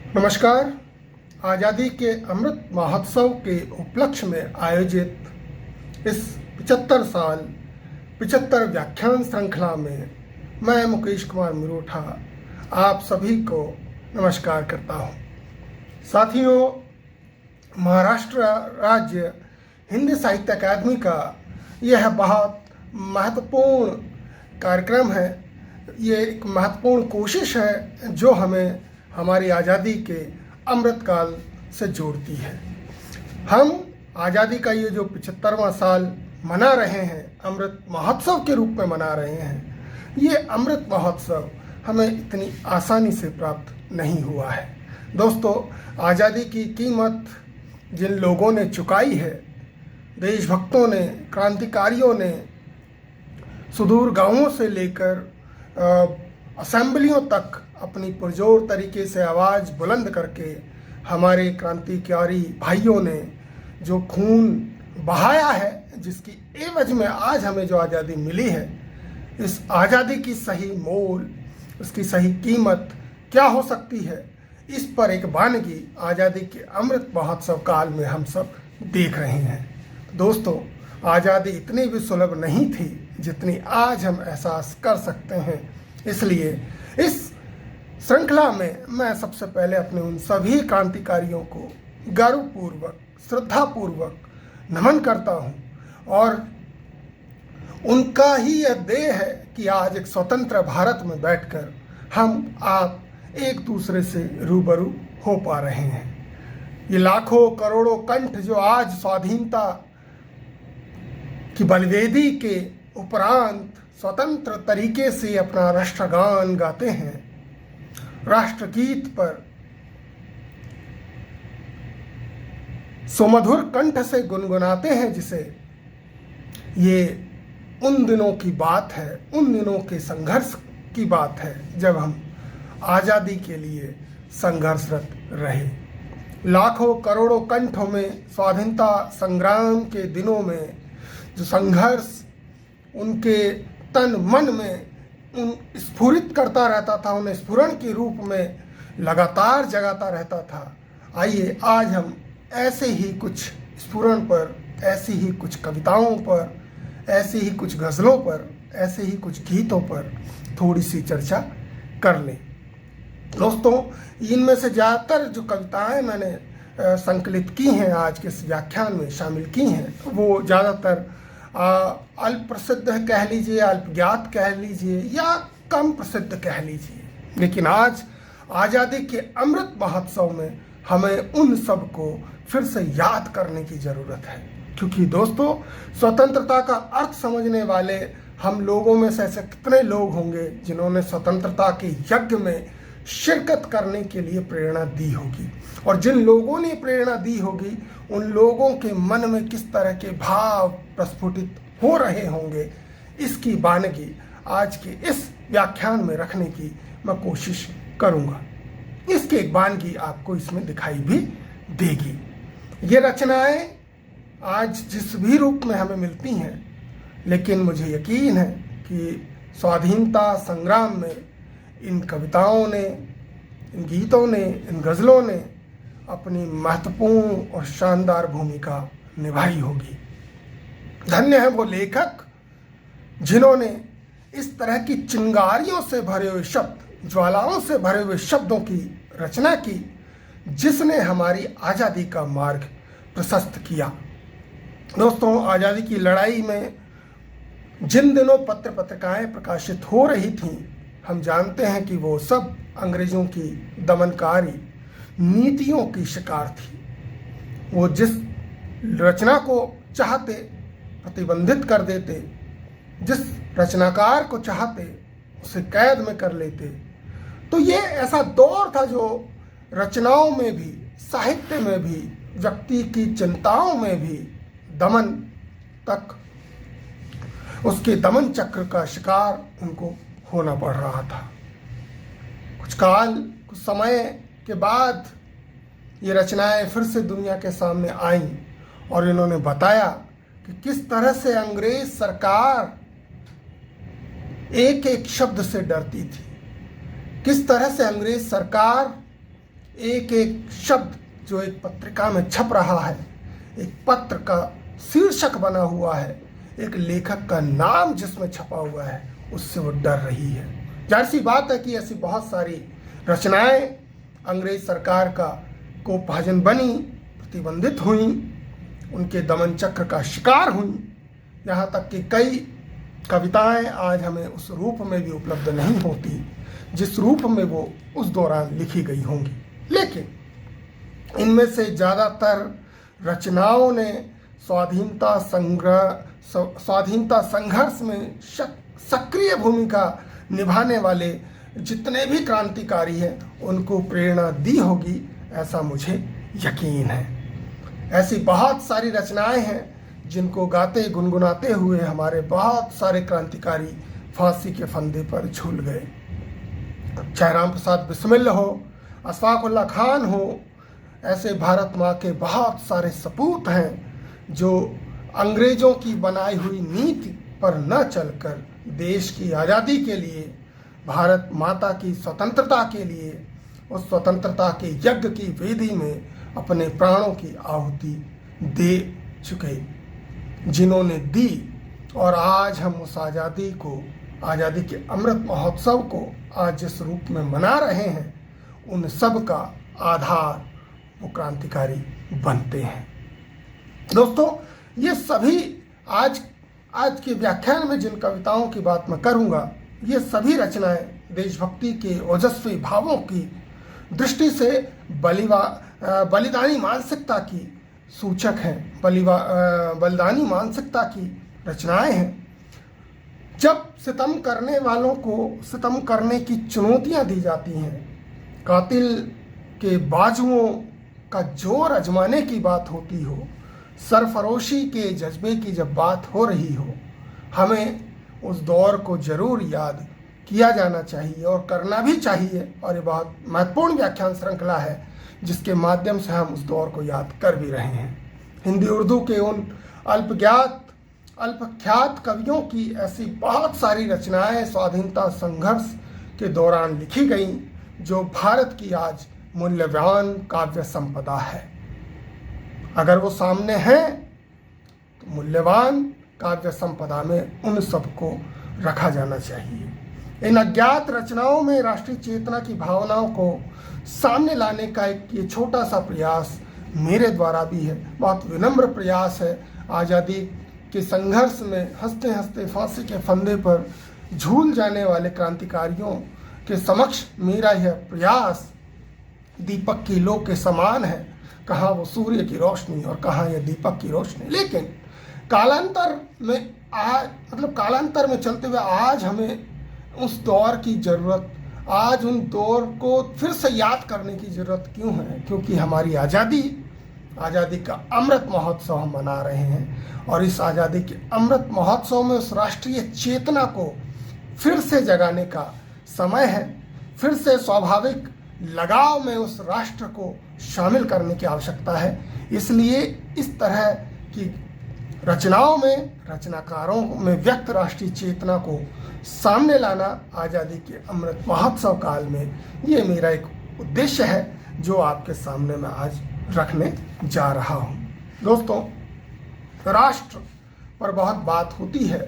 नमस्कार। आज़ादी के अमृत महोत्सव के उपलक्ष्य में आयोजित इस 75 व्याख्यान श्रृंखला में मैं मुकेश कुमार मिरोठा आप सभी को नमस्कार करता हूँ। साथियों, महाराष्ट्र राज्य हिंदी साहित्य अकादमी का यह बहुत महत्वपूर्ण कार्यक्रम है। ये एक महत्वपूर्ण कोशिश है जो हमें हमारी आज़ादी के अमृत काल से जोड़ती है। हम आज़ादी का ये जो 75वां साल मना रहे हैं, अमृत महोत्सव के रूप में मना रहे हैं। ये अमृत महोत्सव हमें इतनी आसानी से प्राप्त नहीं हुआ है। दोस्तों, आज़ादी की कीमत जिन लोगों ने चुकाई है, देशभक्तों ने, क्रांतिकारियों ने, सुदूर गांवों से लेकर असेंबलियों तक अपनी पुरजोर तरीके से आवाज़ बुलंद करके हमारे क्रांतिकारी भाइयों ने जो खून बहाया है, जिसकी एवज में आज हमें जो आज़ादी मिली है, इस आज़ादी की सही मोल, उसकी सही कीमत क्या हो सकती है, इस पर एक वानगी आज़ादी के अमृत महोत्सव काल में हम सब देख रहे हैं। दोस्तों, आज़ादी इतनी भी सुलभ नहीं थी जितनी आज हम एहसास कर सकते हैं। इसलिए इस श्रृंखला में मैं सबसे पहले अपने उन सभी क्रांतिकारियों को गर्वपूर्वक, श्रद्धापूर्वक नमन करता हूं, और उनका ही यह देह है कि आज एक स्वतंत्र भारत में बैठकर हम आप एक दूसरे से रूबरू हो पा रहे हैं। ये लाखों करोड़ों कंठ जो आज स्वाधीनता की बलिवेदी के उपरांत स्वतंत्र तरीके से अपना राष्ट्रगान गाते हैं, राष्ट्रगीत पर सुमधुर कंठ से गुनगुनाते हैं, जिसे ये उन दिनों की बात है, उन दिनों के संघर्ष की बात है जब हम आज़ादी के लिए संघर्षरत रहे। लाखों करोड़ों कंठों में स्वाधीनता संग्राम के दिनों में जो संघर्ष उनके तन मन में स्फुरित करता रहता था, उन्हें स्फुरण के रूप में लगातार जगाता रहता था। आइए आज हम ऐसे ही कुछ स्फुरण पर, ऐसी ही कुछ कविताओं पर, ऐसी ही कुछ गज़लों पर, ऐसे ही कुछ गीतों पर थोड़ी सी चर्चा कर लें। दोस्तों, इनमें से ज़्यादातर जो कविताएं मैंने संकलित की हैं, आज के इस व्याख्यान में शामिल की हैं, वो ज़्यादातर अल्प प्रसिद्ध कह लीजिए, अल्प ज्ञात कह लीजिए, या कम प्रसिद्ध कह लीजिए। लेकिन आज आज़ादी के अमृत महोत्सव में हमें उन सब को फिर से याद करने की ज़रूरत है, क्योंकि दोस्तों, स्वतंत्रता का अर्थ समझने वाले हम लोगों में से ऐसे कितने लोग होंगे जिन्होंने स्वतंत्रता के यज्ञ में शिरकत करने के लिए प्रेरणा दी होगी, और जिन लोगों ने प्रेरणा दी होगी उन लोगों के मन में किस तरह के भाव प्रस्फुटित हो रहे होंगे, इसकी वानगी आज के इस व्याख्यान में रखने की मैं कोशिश करूंगा। इसकी एक वानगी आपको इसमें दिखाई भी देगी। ये रचनाएं आज जिस भी रूप में हमें मिलती हैं, लेकिन मुझे यकीन है कि स्वाधीनता संग्राम में इन कविताओं ने, इन गीतों ने, इन गज़लों ने अपनी महत्वपूर्ण और शानदार भूमिका निभाई होगी। धन्य है वो लेखक जिन्होंने इस तरह की चिंगारियों से भरे हुए शब्द, ज्वालाओं से भरे हुए शब्दों की रचना की, जिसने हमारी आज़ादी का मार्ग प्रशस्त किया। दोस्तों, आज़ादी की लड़ाई में जिन दिनों पत्र पत्रिकाएं प्रकाशित हो रही थीं, हम जानते हैं कि वो सब अंग्रेज़ों की दमनकारी नीतियों की शिकार थी। वो जिस रचना को चाहते प्रतिबंधित कर देते, जिस रचनाकार को चाहते उसे कैद में कर लेते। तो ये ऐसा दौर था जो रचनाओं में भी, साहित्य में भी, व्यक्ति की चिंताओं में भी दमन तक, उसके दमन चक्र का शिकार उनको होना पड़ रहा था। कुछ समय के बाद ये रचनाएं फिर से दुनिया के सामने आईं, और इन्होंने बताया कि किस तरह से अंग्रेज सरकार एक एक शब्द से डरती थी, किस तरह से अंग्रेज सरकार एक एक शब्द जो एक पत्रिका में छप रहा है, एक पत्र का शीर्षक बना हुआ है, एक लेखक का नाम जिसमें छपा हुआ है, उससे वो डर रही है। जाहिर सी बात है कि ऐसी बहुत सारी रचनाएं अंग्रेज सरकार का कोपभाजन बनी, प्रतिबंधित हुई, उनके दमन चक्र का शिकार हुई। यहाँ तक कि कई कविताएं आज हमें उस रूप में भी उपलब्ध नहीं होती जिस रूप में वो उस दौरान लिखी गई होंगी। लेकिन इनमें से ज़्यादातर रचनाओं ने स्वाधीनता संघर्ष में सक्रिय भूमिका निभाने वाले जितने भी क्रांतिकारी हैं उनको प्रेरणा दी होगी, ऐसा मुझे यकीन है। ऐसी बहुत सारी रचनाएं हैं जिनको गाते गुनगुनाते हुए हमारे बहुत सारे क्रांतिकारी फांसी के फंदे पर झूल गए। चाहे राम प्रसाद बिस्मिल हो, अशफाक उल्लाह खान हो, ऐसे भारत माँ के बहुत सारे सपूत हैं जो अंग्रेजों की बनाई हुई नीति पर न चलकर देश की आज़ादी के लिए, भारत माता की स्वतंत्रता के लिए, उस स्वतंत्रता के यज्ञ की वेदी में अपने प्राणों की आहुति दे चुके, जिन्होंने दी। और आज हम उस आज़ादी को, आज़ादी के अमृत महोत्सव को आज जिस रूप में मना रहे हैं, उन सब का आधार वो क्रांतिकारी बनते हैं। दोस्तों, ये सभी आज के व्याख्यान में जिन कविताओं की बात मैं करूँगा, ये सभी रचनाएं देशभक्ति के ओजस्वी भावों की दृष्टि से बलिदानी मानसिकता की सूचक हैं, बलिदानी मानसिकता की रचनाएं हैं। जब सितम करने वालों को सितम करने की चुनौतियां दी जाती हैं, कातिल के बाजुओं का जोर आजमाने की बात होती हो, सरफरोशी के जज्बे की जब बात हो रही हो, हमें उस दौर को जरूर याद किया जाना चाहिए और करना भी चाहिए। और ये बहुत महत्वपूर्ण व्याख्यान श्रृंखला है जिसके माध्यम से हम उस दौर को याद कर भी रहे हैं। हिंदी उर्दू के उन अल्पख्यात कवियों की ऐसी बहुत सारी रचनाएं स्वाधीनता संघर्ष के दौरान लिखी गईं जो भारत की आज मूल्यवान काव्य संपदा है। अगर वो सामने हैं तो मूल्यवान काव्य संपदा में उन सबको रखा जाना चाहिए। इन अज्ञात रचनाओं में राष्ट्रीय चेतना की भावनाओं को सामने लाने का एक ये छोटा सा प्रयास मेरे द्वारा भी है, बहुत विनम्र प्रयास है। आज़ादी के संघर्ष में हंसते हंसते फांसी के फंदे पर झूल जाने वाले क्रांतिकारियों के समक्ष मेरा यह प्रयास दीपक की लो के समान है, कहाँ वो सूर्य की रोशनी और कहाँ यह दीपक की रोशनी। लेकिन कालांतर में चलते हुए आज हमें उस दौर की ज़रूरत, आज उन दौर को फिर से याद करने की ज़रूरत क्यों है? क्योंकि हमारी आज़ादी का अमृत महोत्सव हम मना रहे हैं और इस आज़ादी के अमृत महोत्सव में उस राष्ट्रीय चेतना को फिर से जगाने का समय है। फिर से स्वाभाविक लगाव में उस राष्ट्र को शामिल करने की आवश्यकता है। इसलिए इस तरह की रचनाओं में, रचनाकारों में व्यक्त राष्ट्रीय चेतना को सामने लाना आज़ादी के अमृत महोत्सव काल में, ये मेरा एक उद्देश्य है जो आपके सामने मैं आज रखने जा रहा हूँ। दोस्तों, राष्ट्र पर बहुत बात होती है,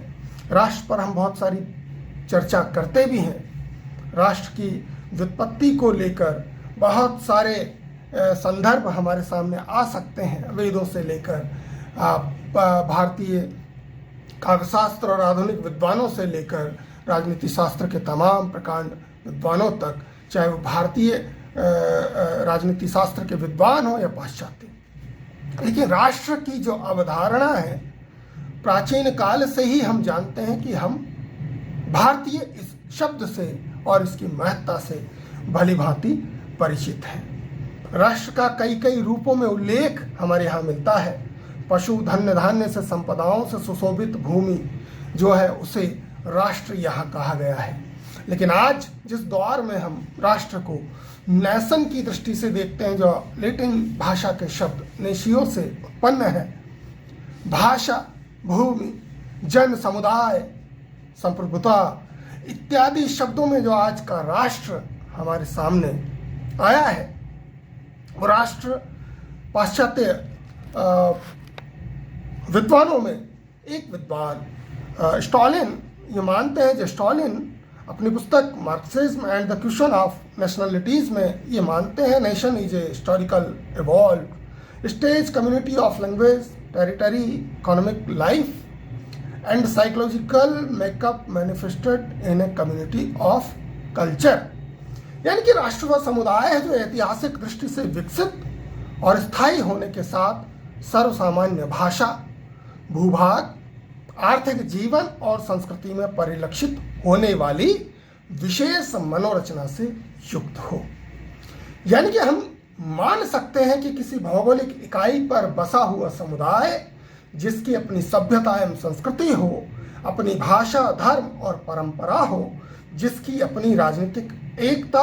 राष्ट्र पर हम बहुत सारी चर्चा करते भी हैं। राष्ट्र की व्युत्पत्ति को लेकर बहुत सारे संदर्भ हमारे सामने आ सकते हैं, वेदों से लेकर भारतीय काव्यशास्त्र और आधुनिक विद्वानों से लेकर राजनीति शास्त्र के तमाम प्रकांड विद्वानों तक, चाहे वो भारतीय राजनीति शास्त्र के विद्वान हो या पाश्चात्य। लेकिन राष्ट्र की जो अवधारणा है, प्राचीन काल से ही हम जानते हैं कि हम भारतीय इस शब्द से और इसकी महत्ता से भली भांति परिचित हैं। राष्ट्र का कई रूपों में उल्लेख हमारे यहाँ मिलता है। पशु, धन्य धान्य से संपदाओं से सुशोभित भूमि जो है उसे राष्ट्र यहाँ कहा गया है। लेकिन आज जिस दौर में हम राष्ट्र को नेशन की दृष्टि से देखते हैं, जो लैटिन भाषा के शब्द नेशियो से उत्पन्न है, भाषा, भूमि, जन, समुदाय, संप्रभुता इत्यादि शब्दों में जो आज का राष्ट्र हमारे सामने आया है, राष्ट्र पाश्चात्य विद्वानों में एक विद्वान स्टॉलिन ये मानते हैं, जो स्टॉलिन अपनी पुस्तक Marxism and the question of nationalities में ये मानते हैं, nation is a historical evolve stage community of language territory economic life and psychological makeup manifested in a community of culture. यानी कि राष्ट्र वह समुदाय है जो ऐतिहासिक दृष्टि से विकसित और स्थायी होने के साथ सर्वसामान्य भाषा, भूभाग, आर्थिक जीवन और संस्कृति में परिलक्षित होने वाली विशेष मनोरचना से युक्त हो। यानी कि हम मान सकते हैं कि किसी भौगोलिक इकाई पर बसा हुआ समुदाय जिसकी अपनी सभ्यता एवं संस्कृति हो, अपनी भाषा, धर्म और परंपरा हो, जिसकी अपनी राजनीतिक एकता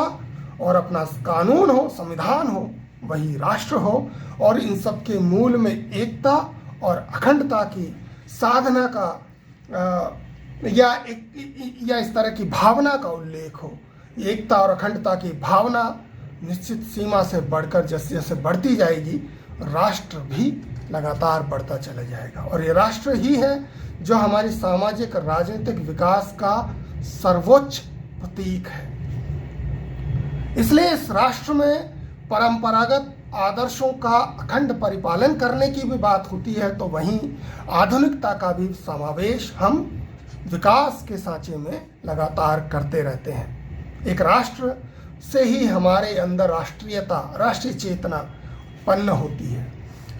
और अपना कानून हो, संविधान हो, वही राष्ट्र हो। और इन सब के मूल में एकता और अखंडता की साधना का या इस तरह की भावना का उल्लेख हो। एकता और अखंडता की भावना निश्चित सीमा से बढ़कर जैसे जैसे बढ़ती जाएगी, राष्ट्र भी लगातार बढ़ता चला जाएगा। और ये राष्ट्र ही है जो हमारी सामाजिक राजनीतिक विकास का सर्वोच्च प्रतीक है। इसलिए इस राष्ट्र में परंपरागत आदर्शों का अखंड परिपालन करने की भी बात होती है, तो वहीं आधुनिकता का भी समावेश हम विकास के सांचे में लगातार करते रहते हैं। एक राष्ट्र से ही हमारे अंदर राष्ट्रीयता, राष्ट्रीय चेतना उत्पन्न होती है।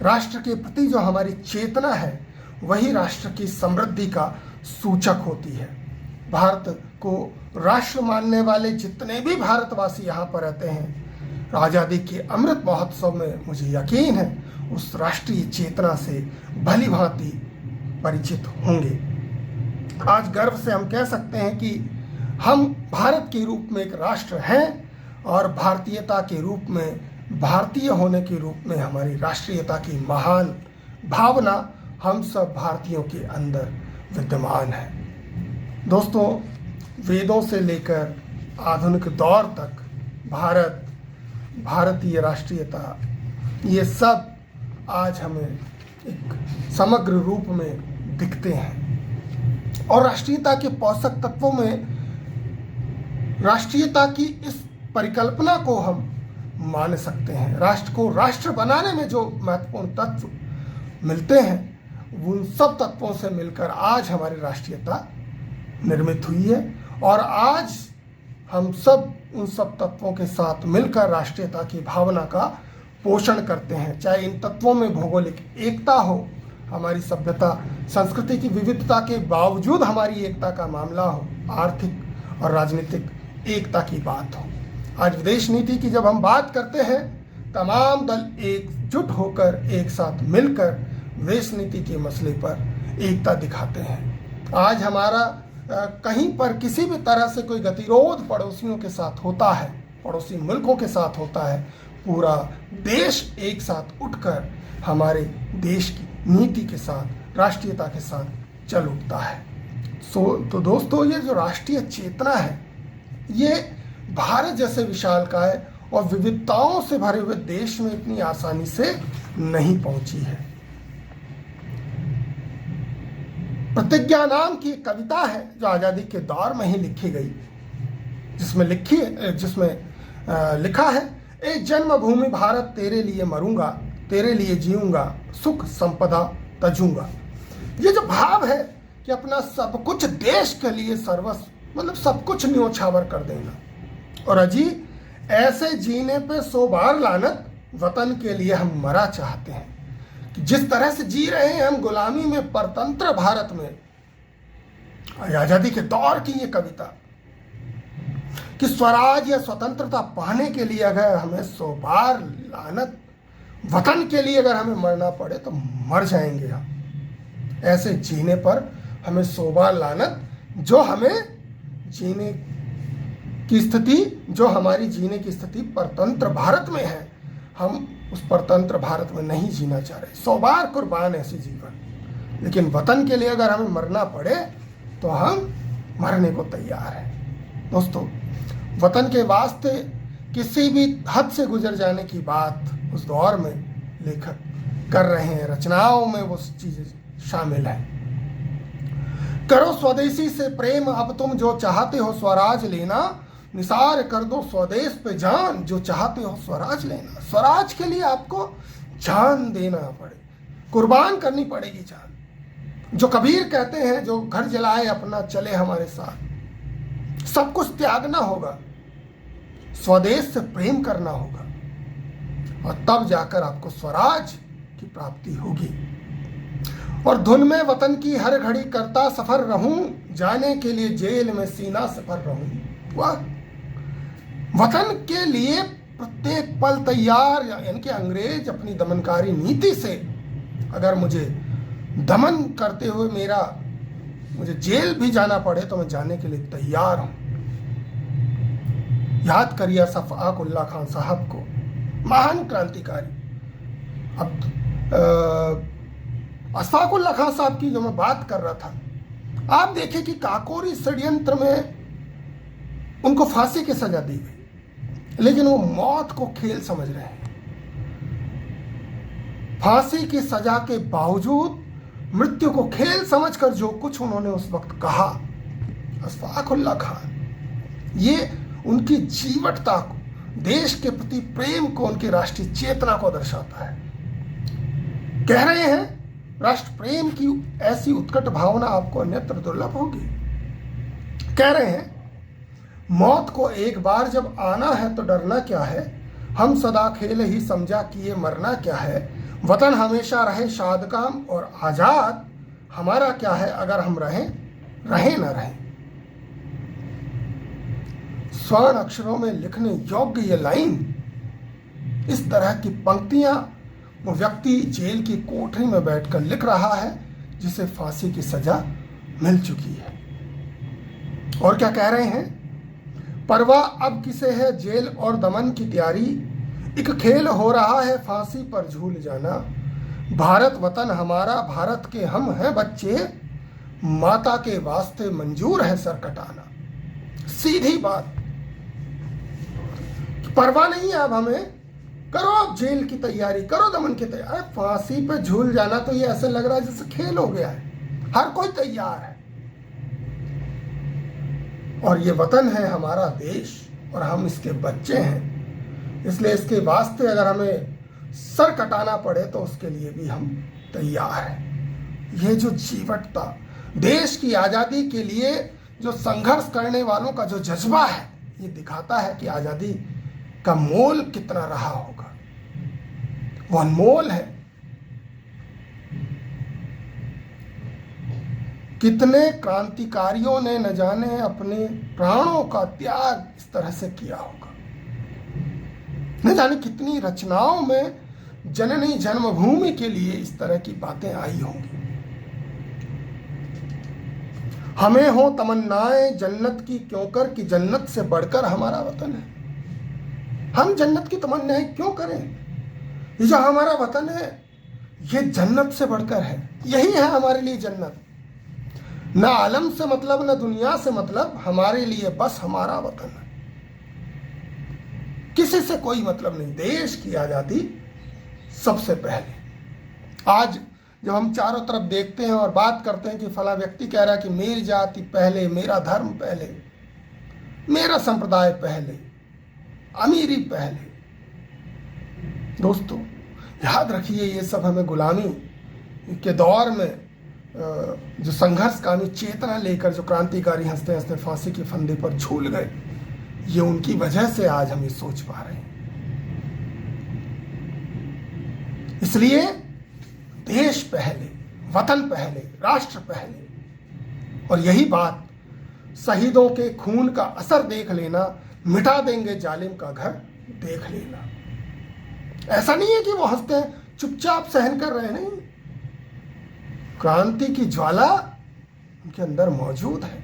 राष्ट्र के प्रति जो हमारी चेतना है वही राष्ट्र की समृद्धि का सूचक होती है। भारत को राष्ट्र मानने वाले जितने भी भारतवासी यहाँ पर रहते हैं, आज़ादी के अमृत महोत्सव में मुझे यकीन है उस राष्ट्रीय चेतना से भली भांति परिचित होंगे। आज गर्व से हम कह सकते हैं कि हम भारत के रूप में एक राष्ट्र हैं और भारतीयता के रूप में, भारतीय होने के रूप में हमारी राष्ट्रीयता की महान भावना हम सब भारतीयों के अंदर विद्यमान है। दोस्तों, वेदों से लेकर आधुनिक दौर तक भारतीय राष्ट्रीयता, ये सब आज हमें एक समग्र रूप में दिखते हैं। और राष्ट्रीयता के पोषक तत्वों में राष्ट्रीयता की इस परिकल्पना को हम मान सकते हैं। राष्ट्र को राष्ट्र बनाने में जो महत्वपूर्ण तत्व मिलते हैं, उन सब तत्वों से मिलकर आज हमारी राष्ट्रीयता निर्मित हुई है। और आज हम सब उन सब तत्वों के साथ मिलकर राष्ट्रीयता की भावना का पोषण करते हैं। चाहे इन तत्वों में भौगोलिक एकता हो, हमारी सभ्यता संस्कृति की विविधता के बावजूद हमारी एकता का मामला हो, आर्थिक और राजनीतिक एकता की बात हो। आज विदेश नीति की जब हम बात करते हैं, तमाम दल एकजुट होकर एक साथ मिलकर विदेश नीति के मसले पर एकता दिखाते हैं। आज हमारा कहीं पर किसी भी तरह से कोई गतिरोध पड़ोसियों के साथ होता है, पड़ोसी मुल्कों के साथ होता है, पूरा देश एक साथ उठकर हमारे देश की नीति के साथ, राष्ट्रीयता के साथ चल उठता है। तो दोस्तों, ये जो राष्ट्रीय चेतना है, ये भारत जैसे विशालकाय और विविधताओं से भरे हुए देश में इतनी आसानी से नहीं पहुंची है। प्रतिज्ञा नाम की एक कविता है जो आज़ादी के दौर में ही लिखी गई, जिसमें लिखा है, ए जन्मभूमि भारत तेरे लिए मरूंगा, तेरे लिए जीऊंगा, सुख संपदा तजूंगा। ये जो भाव है कि अपना सब कुछ देश के लिए सर्वस्व, मतलब सब कुछ न्योछावर कर देना। और अजी ऐसे जीने पे 100 बार लानत, वतन के लिए हम मरा चाहते हैं। कि जिस तरह से जी रहे हैं हम गुलामी में परतंत्र भारत में, आजादी के दौर की ये कविता कि स्वराज या स्वतंत्रता पाने के लिए अगर हमें 100 बार लानत, वतन के लिए अगर हमें मरना पड़े तो मर जाएंगे हम। ऐसे जीने पर हमें 100 बार लानत, जो हमें जीने की स्थिति, जो हमारी जीने की स्थिति परतंत्र भारत में है, हम उस परतंत्र भारत में नहीं जीना चाह रहे। 100 बार कुर्बान ऐसे जीवन, लेकिन वतन के लिए अगर हमें मरना पड़े तो हम मरने को तैयार हैं। दोस्तों, वतन के वास्ते किसी भी हद से गुजर जाने की बात उस दौर में लेखक कर रहे हैं, रचनाओं में वो चीजें शामिल है। करो स्वदेशी से प्रेम, अब तुम जो चाहते हो स्वराज लेना, निसार कर दो स्वदेश पे जान, जो चाहते हो स्वराज लेना। स्वराज के लिए आपको जान देना पड़े, कुर्बान करनी पड़ेगी जान। जो कबीर कहते हैं, जो घर जलाए अपना चले हमारे साथ, सब कुछ त्यागना होगा, स्वदेश से प्रेम करना होगा, और तब जाकर आपको स्वराज की प्राप्ति होगी। और धुन में वतन की हर घड़ी करता सफर रहूं, जाने के लिए जेल में सीना सफर रहूं। वह वतन के लिए प्रत्येक पल तैयार, यानी कि अंग्रेज अपनी दमनकारी नीति से अगर मुझे दमन करते हुए मुझे जेल भी जाना पड़े तो मैं जाने के लिए तैयार हूं। याद करिए अशफाक उल्लाह खान साहब को, महान क्रांतिकारी। अब अशफाक उल्लाह खान साहब की जो मैं बात कर रहा था, आप देखें कि काकोरी षड्यंत्र में उनको फांसी की सजा दी गई, लेकिन वो मौत को खेल समझ रहे हैं। फांसी की सजा के बावजूद मृत्यु को खेल समझकर जो कुछ उन्होंने उस वक्त कहा, अशफाक उल्लाह खान, ये उनकी जीवटता को, देश के प्रति प्रेम को, उनकी राष्ट्रीय चेतना को दर्शाता है। कह रहे हैं राष्ट्र प्रेम की ऐसी उत्कट भावना आपको अन्यत्र दुर्लभ होगी। कह रहे हैं मौत को एक बार जब आना है तो डरना क्या है, हम सदा खेल ही समझा कि ये मरना क्या है, वतन हमेशा रहे शादकाम और आजाद, हमारा क्या है अगर हम रहें न रहें। स्वर्ण अक्षरों में लिखने योग्य ये लाइन, इस तरह की पंक्तियां वो व्यक्ति जेल की कोठरी में बैठकर लिख रहा है जिसे फांसी की सजा मिल चुकी है। और क्या कह रहे हैं, परवाह अब किसे है जेल और दमन की तैयारी, एक खेल हो रहा है फांसी पर झूल जाना, भारत वतन हमारा, भारत के हम हैं बच्चे, माता के वास्ते मंजूर है सर कटाना। सीधी बात, परवाह नहीं है अब हमें, करो अब जेल की तैयारी, करो दमन की तैयारी। फांसी पे झूल जाना तो ये ऐसे लग रहा है जैसे खेल हो गया है, हर कोई तैयार है। और ये वतन है हमारा देश और हम इसके बच्चे हैं, इसलिए इसके वास्ते अगर हमें सर कटाना पड़े तो उसके लिए भी हम तैयार हैं। ये जो जीवटता, देश की आज़ादी के लिए जो संघर्ष करने वालों का जो जज्बा है, ये दिखाता है कि आज़ादी का मोल कितना रहा होगा। वो अनमोल है। कितने क्रांतिकारियों ने न जाने अपने प्राणों का त्याग इस तरह से किया होगा, न जाने कितनी रचनाओं में जननी जन्मभूमि के लिए इस तरह की बातें आई होंगी। हमें हो तमन्नाएं जन्नत की क्यों कर, कि जन्नत से बढ़कर हमारा वतन है। हम जन्नत की तमन्नाएं क्यों करें, ये जो हमारा वतन है ये जन्नत से बढ़कर है। यही है हमारे लिए जन्नत। ना आलम से मतलब, ना दुनिया से मतलब, हमारे लिए बस हमारा वतन है, किसी से कोई मतलब नहीं। देश की आजादी सबसे पहले। आज जब हम चारों तरफ देखते हैं और बात करते हैं कि फला व्यक्ति कह रहा है कि मेरी जाति पहले, मेरा धर्म पहले, मेरा संप्रदाय पहले, अमीरी पहले, दोस्तों याद रखिए ये सब हमें गुलामी के दौर में जो संघर्षकामी चेतना लेकर जो क्रांतिकारी हंसते हंसते फांसी के फंदे पर झूल गए, ये उनकी वजह से आज हम ये सोच पा रहे हैं। इसलिए देश पहले, वतन पहले, राष्ट्र पहले। और यही बात शहीदों के खून का असर देख लेना, मिटा देंगे जालिम का घर देख लेना। ऐसा नहीं है कि वो हंसते हैं, चुपचाप सहन कर रहे, नहीं। क्रांति की ज्वाला उनके अंदर मौजूद है।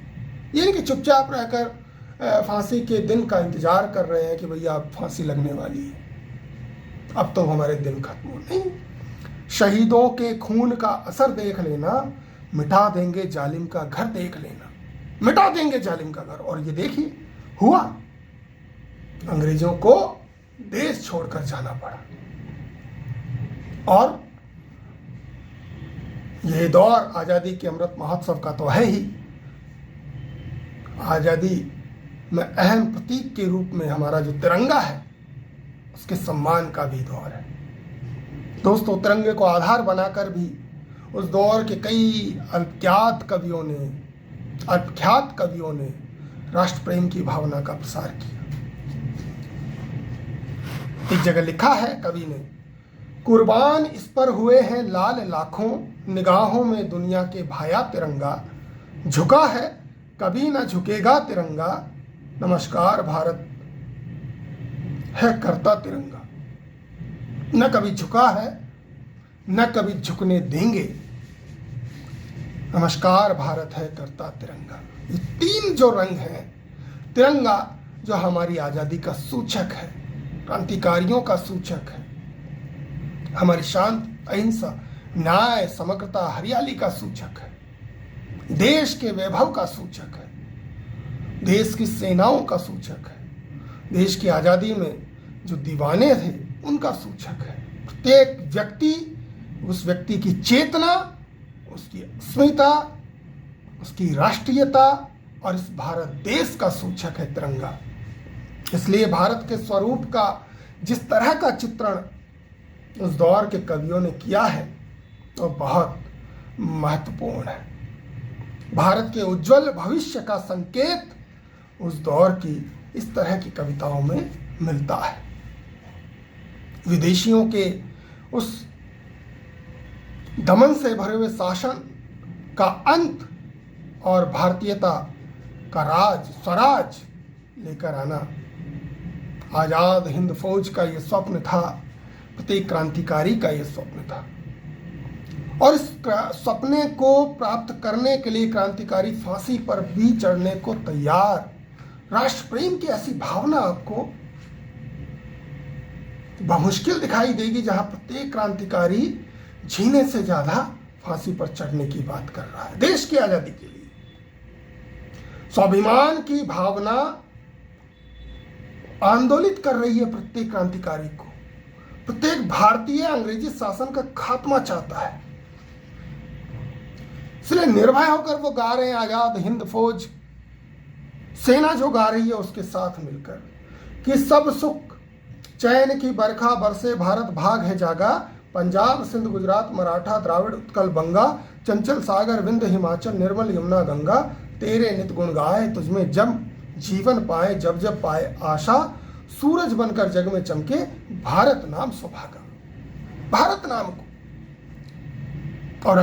ये नहीं कि चुपचाप रहकर फांसी के दिन का इंतजार कर रहे हैं कि भैया अब फांसी लगने वाली है, अब तो हमारे दिन खत्म हो। नहीं, शहीदों के खून का असर देख लेना, मिटा देंगे जालिम का घर देख लेना, मिटा देंगे जालिम का घर। और ये देखिए हुआ, अंग्रेजों को देश छोड़कर जाना पड़ा। और यह दौर आज़ादी के अमृत महोत्सव का तो है ही, आज़ादी में अहम प्रतीक के रूप में हमारा जो तिरंगा है उसके सम्मान का भी दौर है। दोस्तों, तिरंगे को आधार बनाकर भी उस दौर के कई अल्पख्यात कवियों ने राष्ट्र प्रेम की भावना का प्रसार किया। एक जगह लिखा है कवि ने, कुर्बान इस पर हुए हैं लाल लाखों, निगाहों में दुनिया के भाया तिरंगा, झुका है कभी न झुकेगा तिरंगा, नमस्कार भारत है करता तिरंगा। न कभी झुका है न कभी झुकने देंगे, नमस्कार भारत है करता तिरंगा। ये तीन जो रंग हैं, तिरंगा जो हमारी आज़ादी का सूचक है, क्रांतिकारियों का सूचक है, हमारी शांति अहिंसा न्याय समग्रता हरियाली का सूचक है, देश के वैभव का सूचक है, देश की सेनाओं का सूचक है, देश की आज़ादी में जो दीवाने थे उनका सूचक है। प्रत्येक व्यक्ति, उस व्यक्ति की चेतना, उसकी अस्मिता, उसकी राष्ट्रीयता और इस भारत देश का सूचक है तिरंगा। इसलिए भारत के स्वरूप का जिस तरह का चित्रण उस दौर के कवियों ने किया है वो बहुत महत्वपूर्ण है। भारत के उज्जवल भविष्य का संकेत उस दौर की इस तरह की कविताओं में मिलता है। विदेशियों के उस दमन से भरे हुए शासन का अंत और भारतीयता का स्वराज लेकर आना आज़ाद हिंद फौज का ये स्वप्न था, प्रत्येक क्रांतिकारी का ये स्वप्न था। और इस सपने को प्राप्त करने के लिए क्रांतिकारी फांसी पर भी चढ़ने को तैयार। राष्ट्र प्रेम की ऐसी भावना आपको बमुश्किल दिखाई देगी जहां प्रत्येक क्रांतिकारी जीने से ज्यादा फांसी पर चढ़ने की बात कर रहा है देश की आजादी के लिए। स्वाभिमान की भावना आंदोलित कर रही है प्रत्येक क्रांतिकारी को। प्रत्येक भारतीय अंग्रेजी शासन का खात्मा चाहता है, इसलिए निर्भय होकर वो गा रहे हैं आजाद हिंद फौज, सेना जो गा रही है उसके साथ मिलकर कि सब सुख चैन की बरखा बरसे भारत भाग है जागा, पंजाब सिंध गुजरात मराठा द्राविड़ उत्कल बंगा, चंचल सागर विंध हिमाचल निर्मल यमुना गंगा, तेरे नित गुण गाए तुझमें जब जीवन पाए, जब जब पाए आशा, सूरज बनकर जग में चमके भारत नाम सुभागा। भारत नाम को और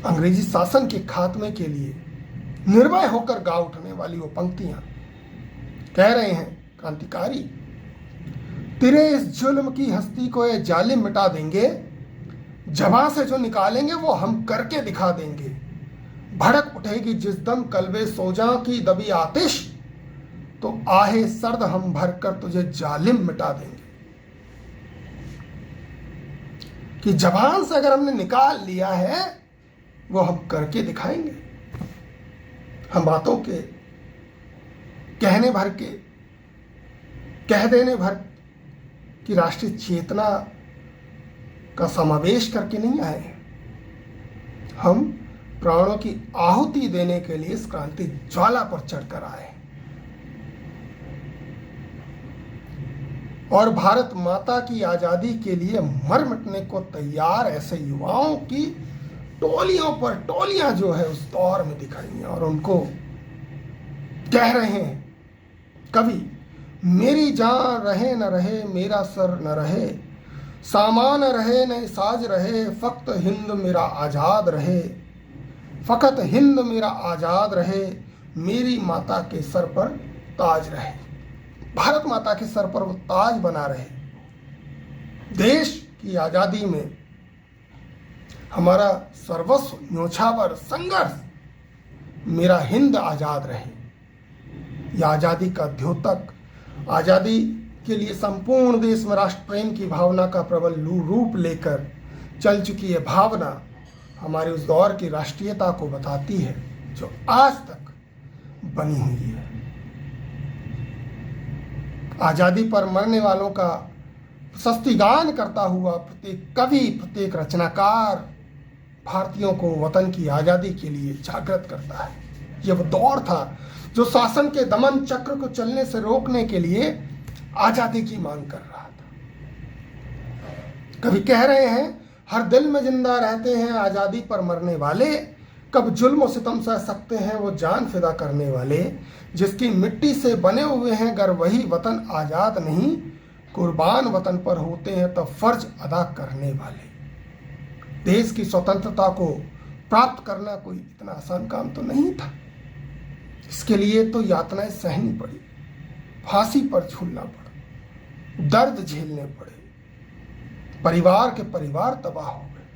अंग्रेजी शासन के खात्मे के लिए निर्भय होकर गा उठने वाली वो पंक्तियां कह रहे हैं क्रांतिकारी, तेरे इस जुल्म की हस्ती को ये जालिम मिटा देंगे, जबां से जो निकालेंगे वो हम करके दिखा देंगे, भड़क उठेगी जिस दम कलबे सोजा की दबी आतिश, तो आहे सर्द हम भरकर तुझे जालिम मिटा देंगे। कि जबान से अगर हमने निकाल लिया है वो हम करके दिखाएंगे। हम बातों के कहने भर के कह देने भर की राष्ट्रीय चेतना का समावेश करके नहीं आए, हम प्राणों की आहुति देने के लिए इस क्रांति ज्वाला पर चढ़कर आए और भारत माता की आजादी के लिए मर मिटने को तैयार ऐसे युवाओं की टोलियों पर टोलियां जो है उस दौर में दिखाई हैं और उनको कह रहे हैं कवि, मेरी जान रहे न रहे मेरा सर न रहे, सामान रहे न साज रहे, फकत हिंद मेरा आज़ाद रहे, फकत हिंद मेरा आज़ाद रहे, मेरी माता के सर पर ताज रहे। भारत माता के सर पर वो ताज बना रहे। देश की आज़ादी में हमारा सर्वस्व न्योछावर संघर्ष, मेरा हिंद आज़ाद रहे। यह आज़ादी का द्योतक, आज़ादी के लिए संपूर्ण देश में राष्ट्र प्रेम की भावना का प्रबल रूप लेकर चल चुकी है भावना हमारे उस दौर की राष्ट्रीयता को बताती है जो आज तक बनी हुई है। आज़ादी पर मरने वालों का प्रशस्ति गान करता हुआ प्रत्येक कवि, प्रत्येक रचनाकार भारतीयों को वतन की आज़ादी के लिए जागृत करता है। यह वो दौर था जो शासन के दमन चक्र को चलने से रोकने के लिए आज़ादी की मांग कर रहा था। कभी कह रहे हैं, हर दिल में जिंदा रहते हैं आज़ादी पर मरने वाले, कब जुल्म सितम सह सकते हैं वो जान फिदा करने वाले, जिसकी मिट्टी से बने हुए हैं गर वही वतन आज़ाद नहीं, कुर्बान वतन पर होते हैं तब फर्ज अदा करने वाले। देश की स्वतंत्रता को प्राप्त करना कोई इतना आसान काम तो नहीं था। इसके लिए तो यातनाएं सहनी पड़ी, फांसी पर झूलना पड़ा, दर्द झेलने पड़े, परिवार के परिवार तबाह हो गए।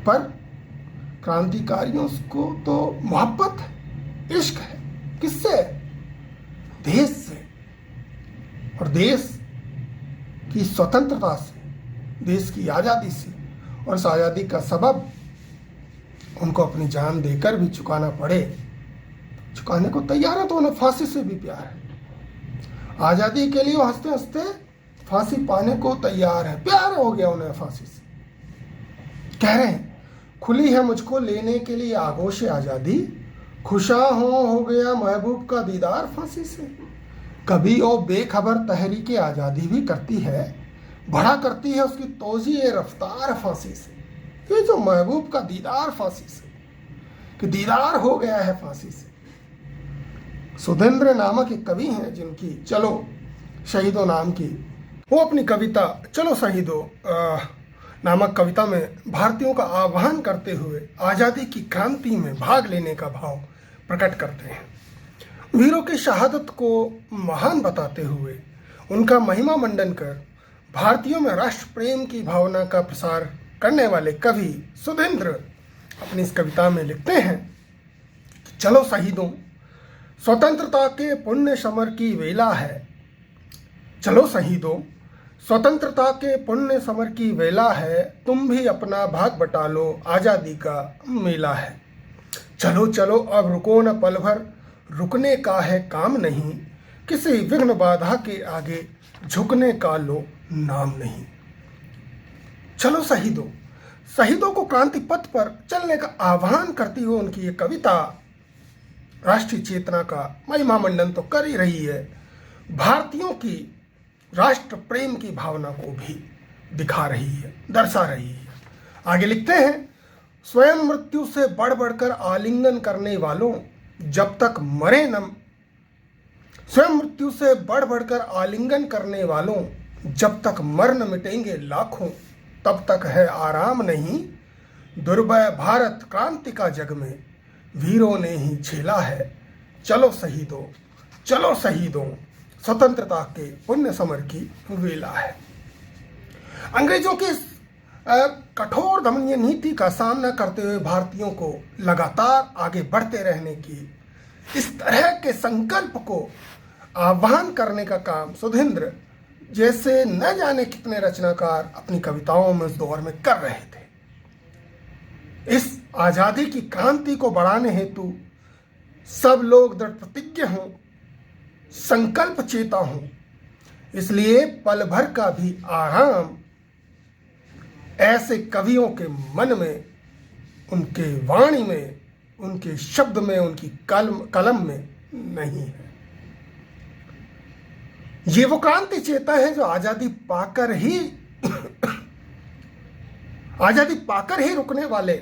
पर क्रांतिकारियों को तो मोहब्बत है, इश्क है। किससे? देश से, और देश की स्वतंत्रता से, देश की आज़ादी से। और इस आज़ादी का सबब उनको अपनी जान देकर भी चुकाना पड़े, चुकाने को तैयार है। तो उन्हें फांसी से भी प्यार है। आज़ादी के लिए वो हंसते हंसते फांसी पाने को तैयार है, प्यार हो गया उन्हें फांसी से। कह रहे हैं, खुली है मुझको लेने के लिए आगोश आज़ादी, खुशा हो गया महबूब का दीदार फांसी से। कभी वो बेखबर तहरीक आज़ादी भी करती है, बढ़ा करती है उसकी तोजी ये रफ्तार फांसी से। ये जो महबूब का दीदार फांसी से, कि दीदार हो गया है फांसी से। सुधेंद्र नामक एक कवि हैं जिनकी चलो शहीदों नाम की, वो अपनी कविता चलो शहीदों नामक कविता में भारतीयों का आह्वान करते हुए आज़ादी की क्रांति में भाग लेने का भाव प्रकट करते हैं। वीरों की शहादत को महान बताते हुए उनका महिमा मंडन कर भारतीयों में राष्ट्र प्रेम की भावना का प्रसार करने वाले कवि सुधेंद्र अपनी इस कविता में लिखते हैं, चलो शहीदों स्वतंत्रता के पुण्य समर की वेला है, चलो शहीदों स्वतंत्रता के पुण्य समर की वेला है, तुम भी अपना भाग बटा लो आज़ादी का मेला है। चलो चलो अब रुको न पल भर, रुकने का है काम नहीं, किसी विघ्न बाधा के आगे झुकने का लो नाम नहीं। चलो शहीदों, शहीदों को क्रांति पथ पर चलने का आह्वान करती हुए उनकी ये कविता राष्ट्रीय चेतना का महिमा मंडन तो कर ही रही है, भारतीयों की राष्ट्र प्रेम की भावना को भी दिखा रही है, दर्शा रही है। आगे लिखते हैं, स्वयं मृत्यु से बढ़ बढ़कर आलिंगन करने वालों जब तक मरे न, स्वयं मृत्यु से बढ़ बढ़कर आलिंगन करने वालों जब तक मर न मिटेंगे लाखों, तब तक है आराम नहीं। दुर्भय भारत क्रांति का जग में वीरों ने ही झेला है, चलो शहीदों, चलो शहीदों स्वतंत्रता के पुण्य समर की वेला है। अंग्रेजों की कठोर दमनीय नीति का सामना करते हुए भारतीयों को लगातार आगे बढ़ते रहने की इस तरह के संकल्प को आह्वान करने का काम सुधेंद्र जैसे न जाने कितने रचनाकार अपनी कविताओं में उस दौर में कर रहे थे। इस आज़ादी की क्रांति को बढ़ाने हेतु सब लोग दृढ़ प्रतिज्ञ हों, संकल्प चेता हों, इसलिए पल भर का भी आराम ऐसे कवियों के मन में, उनके वाणी में, उनके शब्द में, उनकी कलम में नहीं है। ये वो क्रांति चेता है जो आज़ादी पाकर ही रुकने वाले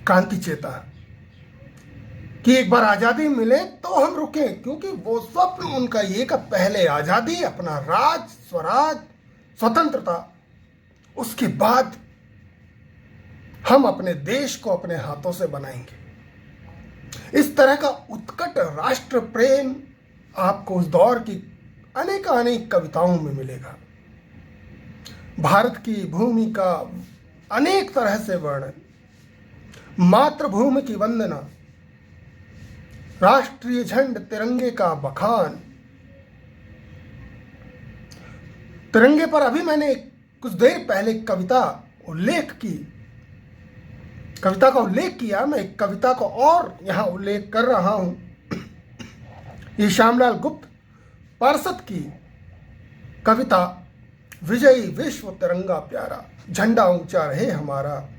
क्रांति चेता कि एक बार आज़ादी मिले तो हम रुकें, क्योंकि वो स्वप्न उनका ये कि पहले आज़ादी, अपना राज, स्वराज, स्वतंत्रता, उसके बाद हम अपने देश को अपने हाथों से बनाएंगे। इस तरह का उत्कट राष्ट्र प्रेम आपको उस दौर की अनेक कविताओं में मिलेगा। भारत की भूमि का अनेक तरह से वर्णन, मातृभूमि की वंदना, राष्ट्रीय झंड तिरंगे का बखान। तिरंगे पर अभी मैंने कुछ देर पहले कविता का उल्लेख किया। मैं एक कविता को और यहां उल्लेख कर रहा हूं। ये श्यामलाल गुप्त पार्षद की कविता विजयी विश्व तिरंगा प्यारा, झंडा ऊंचा रहे हमारा,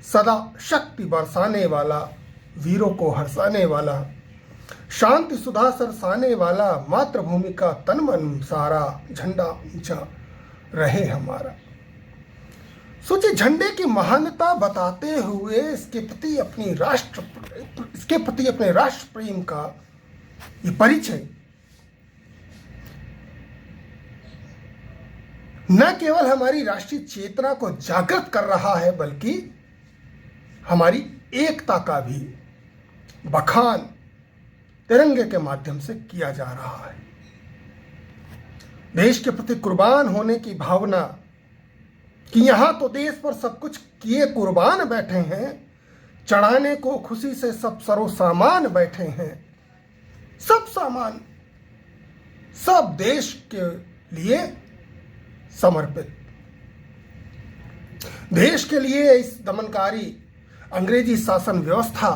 सदा शक्ति बरसाने वाला, वीरों को हर्षाने वाला, शांति सुधा सरसाने वाला, मातृभूमि का तन मन सारा, झंडा ऊंचा रहे हमारा। सोचिए, झंडे की महानता बताते हुए इसके प्रति अपने राष्ट्र प्रेम का ये परिचय न केवल हमारी राष्ट्रीय चेतना को जागृत कर रहा है, बल्कि हमारी एकता का भी बखान तिरंगे के माध्यम से किया जा रहा है। देश के प्रति कुर्बान होने की भावना कि यहां तो देश पर सब कुछ किए कुर्बान बैठे हैं, चढ़ाने को खुशी से सब सरो सामान बैठे हैं, सब सामान सब देश के लिए समर्पित। देश के लिए इस दमनकारी अंग्रेजी शासन व्यवस्था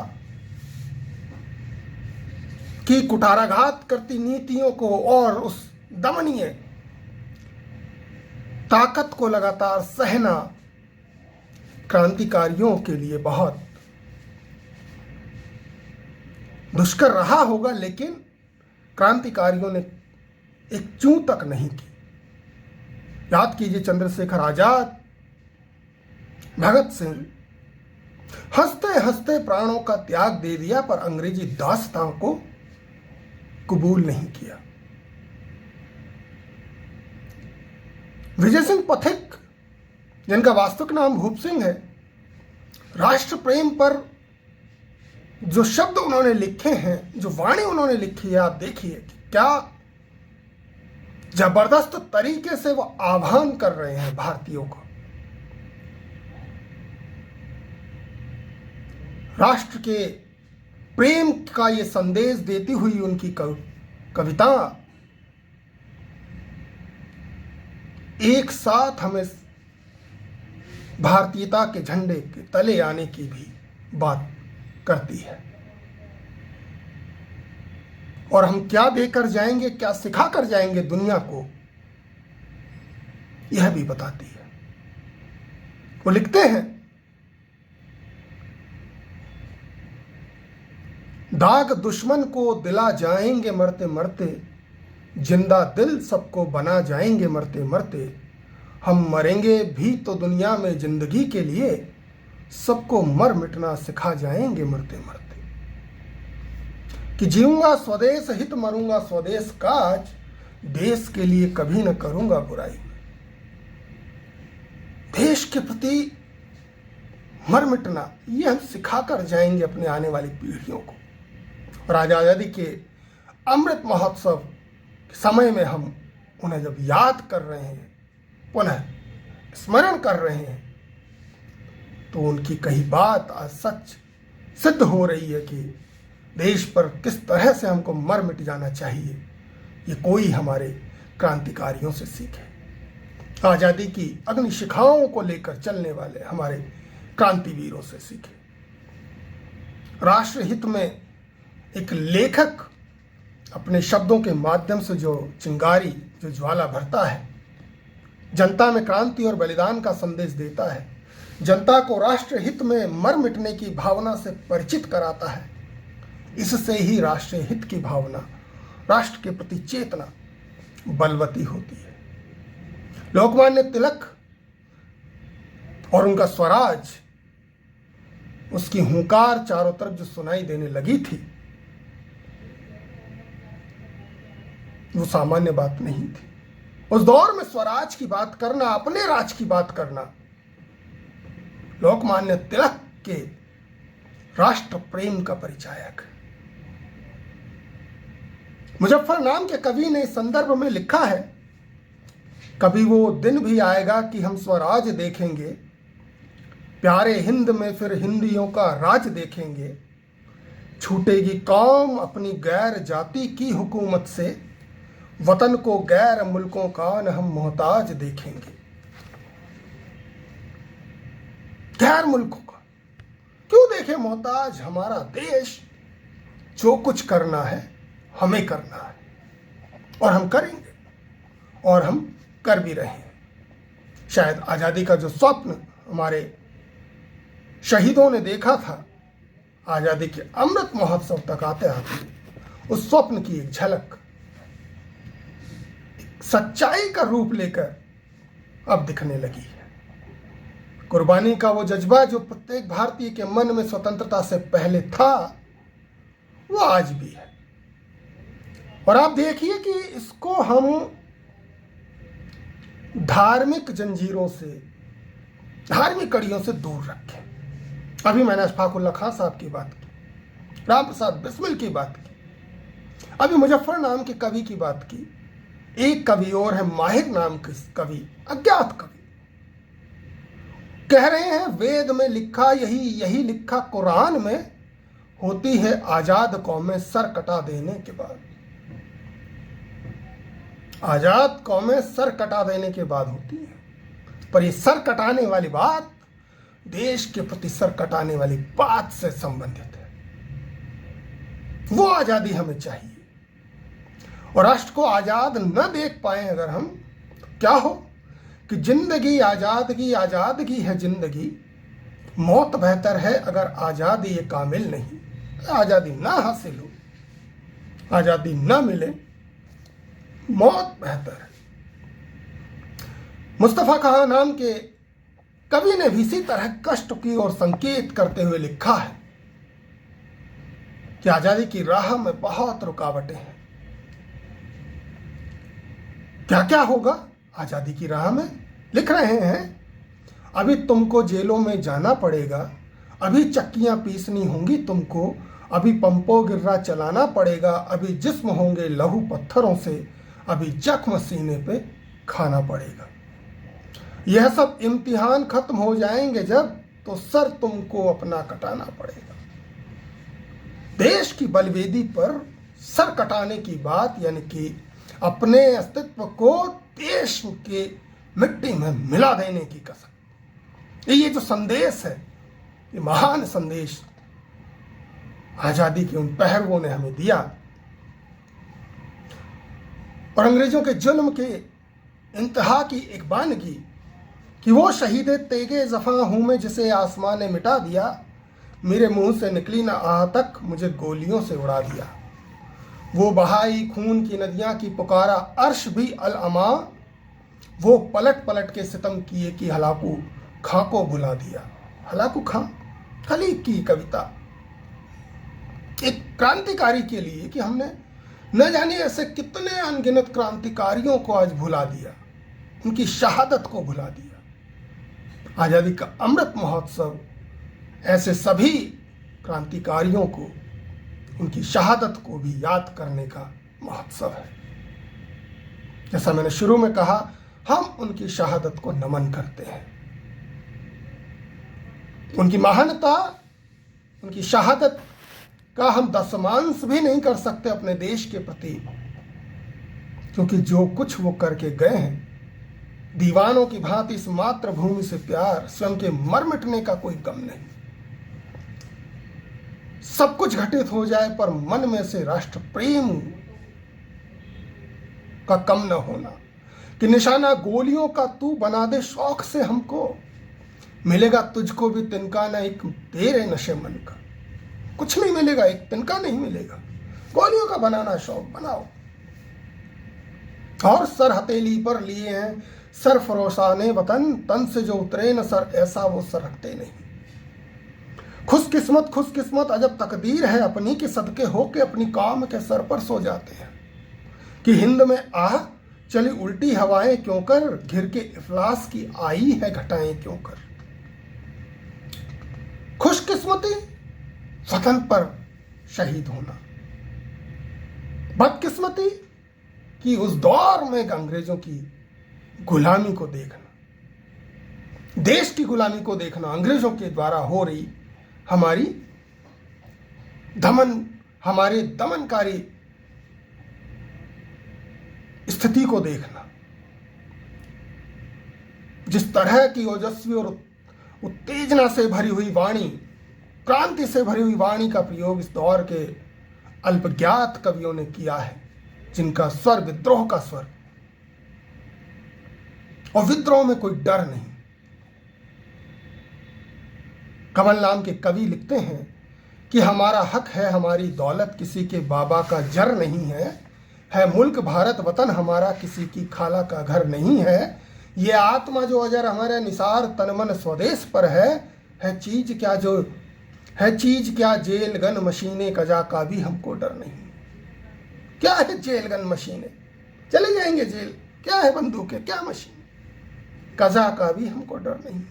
की कुठाराघात करती नीतियों को और उस दमनीय ताकत को लगातार सहना क्रांतिकारियों के लिए बहुत दुष्कर रहा होगा, लेकिन क्रांतिकारियों ने एक चूं तक नहीं की। याद कीजिए, चंद्रशेखर आजाद, भगत सिंह हंसते हंसते प्राणों का त्याग दे दिया, पर अंग्रेजी दास्तां को कबूल नहीं किया। विजय सिंह पथिक, जिनका वास्तविक नाम भूप सिंह है, राष्ट्र प्रेम पर जो शब्द उन्होंने लिखे हैं, जो वाणी उन्होंने लिखी है, आप देखिए क्या जबरदस्त तरीके से वो आह्वान कर रहे हैं भारतीयों को। राष्ट्र के प्रेम का ये संदेश देती हुई उनकी कविता एक साथ हमें भारतीयता के झंडे के तले आने की भी बात करती है, और हम क्या देकर जाएंगे, क्या सिखा कर जाएंगे दुनिया को, यह भी बताती है। वो लिखते हैं, दाग दुश्मन को दिला जाएंगे मरते मरते, जिंदा दिल सबको बना जाएंगे मरते मरते, हम मरेंगे भी तो दुनिया में जिंदगी के लिए, सबको मर मिटना सिखा जाएंगे मरते मरते। कि जीऊंगा स्वदेश हित, मरूंगा स्वदेश काज, देश के लिए कभी न करूंगा बुराई। देश के प्रति मर मिटना, ये हम सिखाकर जाएंगे अपने आने वाली पीढ़ियों को। और आज आजादी के अमृत महोत्सव के समय में हम उन्हें जब याद कर रहे हैं, पुनः स्मरण कर रहे हैं, तो उनकी कही बात आज सच सिद्ध हो रही है कि देश पर किस तरह से हमको मर मिट जाना चाहिए, ये कोई हमारे क्रांतिकारियों से सीखे। आजादी की अग्नि शिखाओं को लेकर चलने वाले हमारे क्रांतिवीरों से सीखे। राष्ट्र हित में एक लेखक अपने शब्दों के माध्यम से जो चिंगारी, जो ज्वाला भरता है, जनता में क्रांति और बलिदान का संदेश देता है, जनता को राष्ट्र हित में मर मिटने की भावना से परिचित कराता है, इससे ही राष्ट्रीय हित की भावना, राष्ट्र के प्रति चेतना बलवती होती है। लोकमान्य तिलक और उनका स्वराज, उसकी हुंकार चारों तरफ जो सुनाई देने लगी थी, वो सामान्य बात नहीं थी। उस दौर में स्वराज की बात करना, अपने राज की बात करना, लोकमान्य तिलक के राष्ट्र प्रेम का परिचायक है। मुजफ्फर नाम के कवि ने इस संदर्भ में लिखा है, कभी वो दिन भी आएगा कि हम स्वराज देखेंगे, प्यारे हिंद में फिर हिंदियों का राज देखेंगे, छूटेगी कौम अपनी गैर जाति की हुकूमत से, वतन को गैर मुल्कों का न हम मोहताज देखेंगे। गैर मुल्कों का क्यों देखे मोहताज? हमारा देश जो कुछ करना है हमें करना है, और हम करेंगे, और हम कर भी रहे हैं। शायद आज़ादी का जो स्वप्न हमारे शहीदों ने देखा था, आज़ादी के अमृत महोत्सव तक आते आते उस स्वप्न की एक झलक सच्चाई का रूप लेकर अब दिखने लगी है। कुर्बानी का वो जज्बा जो प्रत्येक भारतीय के मन में स्वतंत्रता से पहले था, वो आज भी है। और आप देखिए कि इसको हम धार्मिक जंजीरों से, धार्मिक कड़ियों से दूर रखें। अभी मैंने अशफाकुल्लाह खां साहब की बात की, राम प्रसाद बिस्मिल की बात की, अभी मुजफ्फर नाम के कवि की बात की, एक कवि और है माहिर नाम के कवि, अज्ञात कवि, कह रहे हैं वेद में लिखा यही लिखा कुरान में, होती है आजाद कौमें सर कटा देने के बाद। आजाद कौमें सर कटा देने के बाद होती है, पर ये सर कटाने वाली बात देश के प्रति सर कटाने वाली बात से संबंधित है। वो आजादी हमें चाहिए, और राष्ट्र को आजाद न देख पाए अगर हम, तो क्या हो कि जिंदगी आजादगी है जिंदगी, मौत बेहतर है अगर आजादी ये कामिल नहीं। आजादी ना हासिल हो, आजादी ना मिले, मौत बेहतर है। मुस्तफा खां नाम के कवि ने भी इसी तरह कष्ट की ओर संकेत करते हुए लिखा है कि आजादी की राह में बहुत रुकावटें हैं। क्या क्या होगा आजादी की राह में, लिख रहे हैं, अभी तुमको जेलों में जाना पड़ेगा, अभी चक्कियां पीसनी होंगी तुमको, अभी पंपो गिर्रा चलाना पड़ेगा, अभी जिस्म होंगे लहू पत्थरों से, अभी जख्म सीने पे खाना पड़ेगा। यह सब इम्तिहान खत्म हो जाएंगे जब, तो सर तुमको अपना कटाना पड़ेगा। देश की बलवेदी पर सर कटाने की बात, यानी कि अपने अस्तित्व को देश के मिट्टी में मिला देने की कसम। ये जो संदेश है, ये महान संदेश आजादी के उन पहरुओं ने हमें दिया, और अंग्रेजों के जुल्म के इंतहा की एक बानगी कि वो शहीदे तेगे जफा हूं मैं जिसे आसमां ने मिटा दिया, मेरे मुंह से निकली ना आह तक मुझे गोलियों से उड़ा दिया। वो बहाई खून की नदियां की पुकारा अर्श भी अल अमा, वो पलट पलट के सितम किए कि हलाकू खां को बुला दिया। हलाकू खां खलीक की कविता, एक क्रांतिकारी के लिए कि हमने न जाने ऐसे कितने अनगिनत क्रांतिकारियों को आज भुला दिया, उनकी शहादत को भुला दिया। आजादी का अमृत महोत्सव ऐसे सभी क्रांतिकारियों को, उनकी शहादत को भी याद करने का महोत्सव है। जैसा मैंने शुरू में कहा, हम उनकी शहादत को नमन करते हैं। उनकी महानता, उनकी शहादत का हम दशमांश भी नहीं कर सकते अपने देश के प्रति, क्योंकि जो कुछ वो करके गए हैं, दीवानों की भांति इस मातृभूमि से प्यार, स्वयं के मर मिटने का कोई गम नहीं। सब कुछ घटित हो जाए पर मन में से राष्ट्र प्रेम का कम न होना, कि निशाना गोलियों का तू बना दे शौक से हमको, मिलेगा तुझको भी तिनका न एक तेरे नशे मन का। कुछ नहीं मिलेगा, एक तिनका नहीं मिलेगा, गोलियों का बनाना शौक बनाओ। और सर हथेली पर लिए हैं सर फरोशाने वतन, तन से जो उतरे न सर ऐसा वो सर रखते नहीं। खुशकिस्मत अजब तकदीर है अपनी, कि सदके होके अपनी कौम के सर पर सो जाते हैं। कि हिंद में आह चली उल्टी हवाएं क्यों कर, घिर के इफलास की आई है घटाएं क्यों कर। खुशकिस्मती वतन पर शहीद होना, बदकिस्मती कि उस दौर में अंग्रेजों की गुलामी को देखना, देश की गुलामी को देखना, अंग्रेजों के द्वारा हो रही हमारी हमारे दमनकारी स्थिति को देखना। जिस तरह की ओजस्वी और उत्तेजना से भरी हुई वाणी, क्रांति से भरी हुई वाणी का प्रयोग इस दौर के अल्पज्ञात कवियों ने किया है, जिनका स्वर विद्रोह का स्वर, और विद्रोह में कोई डर नहीं। कमल नाम के कवि लिखते हैं कि हमारा हक है, हमारी दौलत किसी के बाबा का जर नहीं है मुल्क भारत वतन हमारा किसी की खाला का घर नहीं है। ये आत्मा जो अजर हमारे निसार तन मन स्वदेश पर है चीज क्या जो है चीज क्या जेल गन मशीनें कजा का भी हमको डर नहीं। क्या है जेल गन मशीनें, चले जाएंगे जेल, क्या है बंदूकें, क्या मशीन, कजा का भी हमको डर नहीं,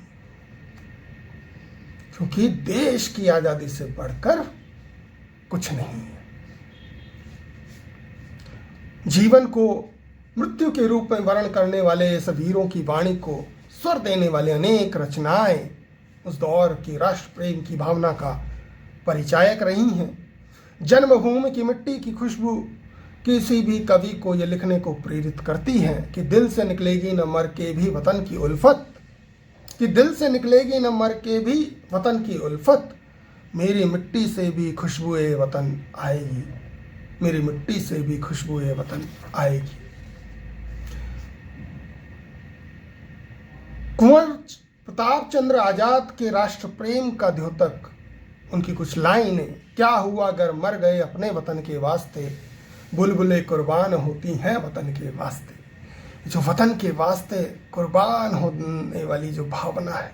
क्योंकि देश की आजादी से बढ़कर कुछ नहीं है। जीवन को मृत्यु के रूप में वर्ण करने वाले इस वीरों की वाणी को स्वर देने वाले अनेक रचनाएं उस दौर की राष्ट्र प्रेम की भावना का परिचायक रही हैं। जन्मभूमि की मिट्टी की खुशबू किसी भी कवि को यह लिखने को प्रेरित करती है कि दिल से निकलेगी न मर के भी वतन की उल्फत, कि दिल से निकलेगी न मर के भी वतन की उल्फत, मेरी मिट्टी से भी खुशबुए वतन आएगी, मेरी मिट्टी से भी खुशबुए वतन आएगी। कुंवर प्रताप चंद्र आजाद के राष्ट्र प्रेम का द्योतक, उनकी कुछ लाइनें, क्या हुआ अगर मर गए अपने वतन के वास्ते, बुलबुलें कुर्बान होती हैं वतन के वास्ते। जो वतन के वास्ते कुर्बान होने वाली जो भावना है,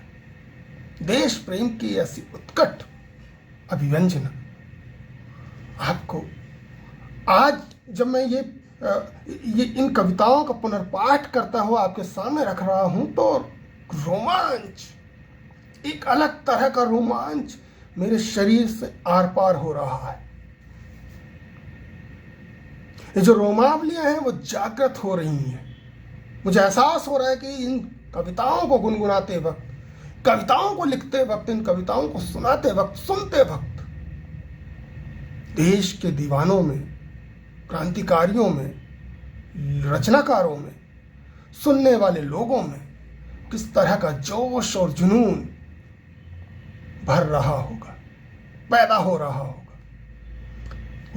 देश प्रेम की ऐसी उत्कट अभिव्यंजना आपको आज जब मैं ये इन कविताओं का पुनर्पाठ करता हुआ आपके सामने रख रहा हूं तो रोमांच, एक अलग तरह का रोमांच मेरे शरीर से आर पार हो रहा है। ये जो रोमावलियां हैं वो जागृत हो रही हैं। मुझे एहसास हो रहा है कि इन कविताओं को गुनगुनाते वक्त, कविताओं को लिखते वक्त, इन कविताओं को सुनाते वक्त, सुनते वक्त देश के दीवानों में, क्रांतिकारियों में, रचनाकारों में, सुनने वाले लोगों में किस तरह का जोश और जुनून भर रहा होगा, पैदा हो रहा होगा।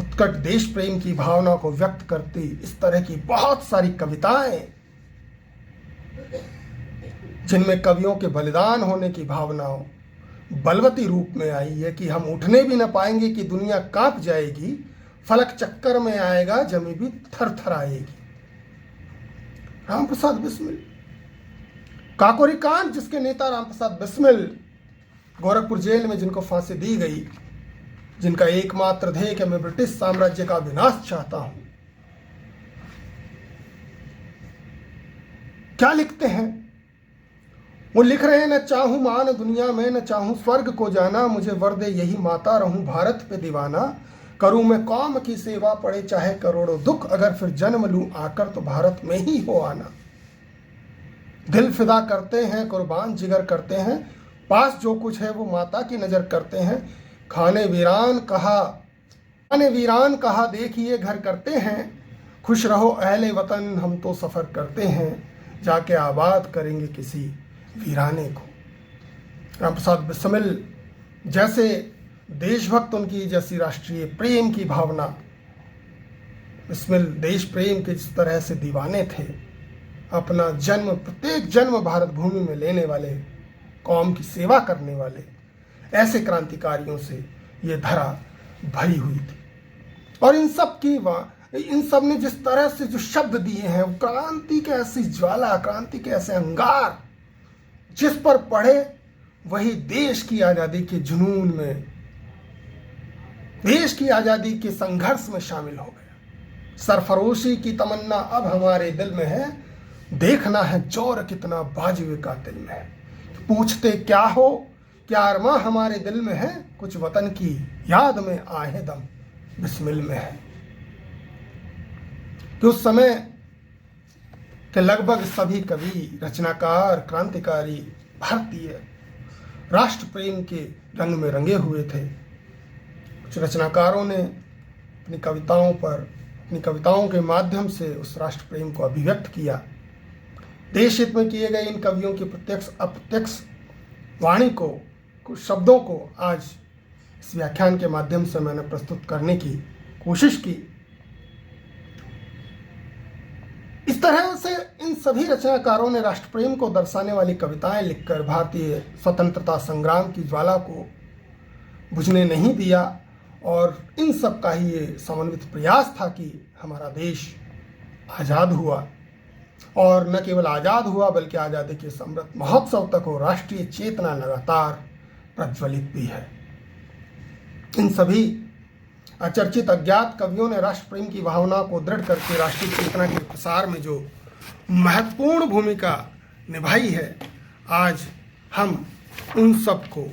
उत्कट देश प्रेम की भावना को व्यक्त करती इस तरह की बहुत सारी कविताएं, जिनमें कवियों के बलिदान होने की भावनाओं बलवती रूप में आई है कि हम उठने भी न पाएंगे कि दुनिया कांप जाएगी, फलक चक्कर में आएगा जमी भी थर थर आएगी। रामप्रसाद बिस्मिल, काकोरी कांड जिसके नेता रामप्रसाद बिस्मिल, गोरखपुर जेल में जिनको फांसी दी गई, जिनका एकमात्र ध्येय कि मैं ब्रिटिश साम्राज्य का विनाश चाहता हूं, क्या लिखते हैं वो? लिख रहे हैं, न चाहूं मान दुनिया में, न चाहूं स्वर्ग को जाना, मुझे वर दे यही माता, रहूं भारत पे दीवाना, करूं मैं कौम की सेवा, पड़े चाहे करोड़ों दुख, अगर फिर जन्म लूं आकर तो भारत में ही हो आना। दिल फिदा करते हैं, कुर्बान जिगर करते हैं, पास जो कुछ है वो माता की नजर करते हैं, खाने वीरान कहा देखिए घर करते हैं, खुश रहो अहले वतन हम तो सफ़र करते हैं, जाके आबाद करेंगे किसी वीराने को। रामप्रसाद बिस्मिल जैसे देशभक्त, उनकी जैसी राष्ट्रीय प्रेम की भावना, बिस्मिल देश प्रेम के जिस तरह से दीवाने थे, अपना जन्म, प्रत्येक जन्म भारत भूमि में लेने वाले, कौम की सेवा करने वाले ऐसे क्रांतिकारियों से ये धरा भरी हुई थी। और इन सब ने जिस तरह से जो शब्द दिए हैं, क्रांति के ऐसी ज्वाला, क्रांति के ऐसे अंगार जिस पर पड़े, वही देश की आजादी के जुनून में, देश की आजादी के संघर्ष में शामिल हो गया। सरफरोशी की तमन्ना अब हमारे दिल में है, देखना है जोर कितना बाजुए का दिल में है। पूछते क्या हो, क्या अरमा हमारे दिल में है, कुछ वतन की याद में आहे दम बिस्मिल में है। कि उस समय के लगभग सभी कवि, रचनाकार, क्रांतिकारी भारतीय राष्ट्र प्रेम के रंग में रंगे हुए थे। कुछ रचनाकारों ने अपनी कविताओं के माध्यम से उस राष्ट्र प्रेम को अभिव्यक्त किया। देश हित में किए गए इन कवियों की प्रत्यक्ष अप्रत्यक्ष वाणी को, कुछ शब्दों को आज इस व्याख्यान के माध्यम से मैंने प्रस्तुत करने की कोशिश की। इस तरह से इन सभी रचनाकारों ने राष्ट्र प्रेम को दर्शाने वाली कविताएं लिखकर भारतीय स्वतंत्रता संग्राम की ज्वाला को बुझने नहीं दिया, और इन सब का ही ये समन्वित प्रयास था कि हमारा देश आज़ाद हुआ, और न केवल आज़ाद हुआ बल्कि आज़ादी के अमृत महोत्सव तक वो राष्ट्रीय चेतना लगातार प्रज्वलित भी है। इन सभी अचर्चित अज्ञात कवियों ने राष्ट्र प्रेम की भावना को दृढ़ करके राष्ट्रीय चेतना के प्रसार में जो महत्वपूर्ण भूमिका निभाई है, आज हम उन सब को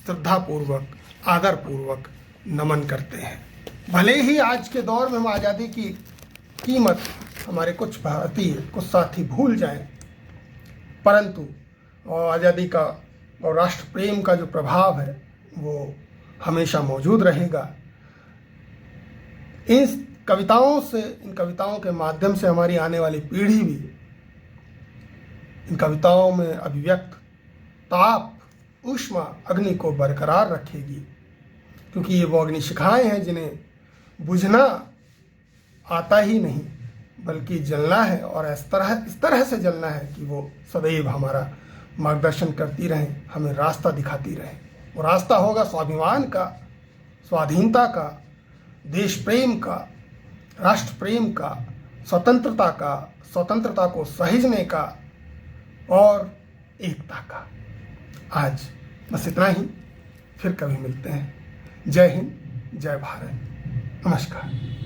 श्रद्धापूर्वक आदरपूर्वक नमन करते हैं। भले ही आज के दौर में हम आज़ादी की कीमत हमारे कुछ भारतीय कुछ साथी भूल जाएं, परंतु आज़ादी का और राष्ट्र प्रेम का जो प्रभाव है वो हमेशा मौजूद रहेगा। इन कविताओं के माध्यम से हमारी आने वाली पीढ़ी भी इन कविताओं में अभिव्यक्त ताप, ऊष्मा, अग्नि को बरकरार रखेगी, क्योंकि ये वो अग्निशिखाएं हैं जिन्हें बुझना आता ही नहीं बल्कि जलना है, और इस तरह से जलना है कि वो सदैव हमारा मार्गदर्शन करती रहें, हमें रास्ता दिखाती रहें। वो रास्ता होगा स्वाभिमान का, स्वाधीनता का, देश प्रेम का, राष्ट्र प्रेम का, स्वतंत्रता का, स्वतंत्रता को सहेजने का और एकता का। आज बस इतना ही, फिर कभी मिलते हैं। जय हिंद, जय भारत, नमस्कार।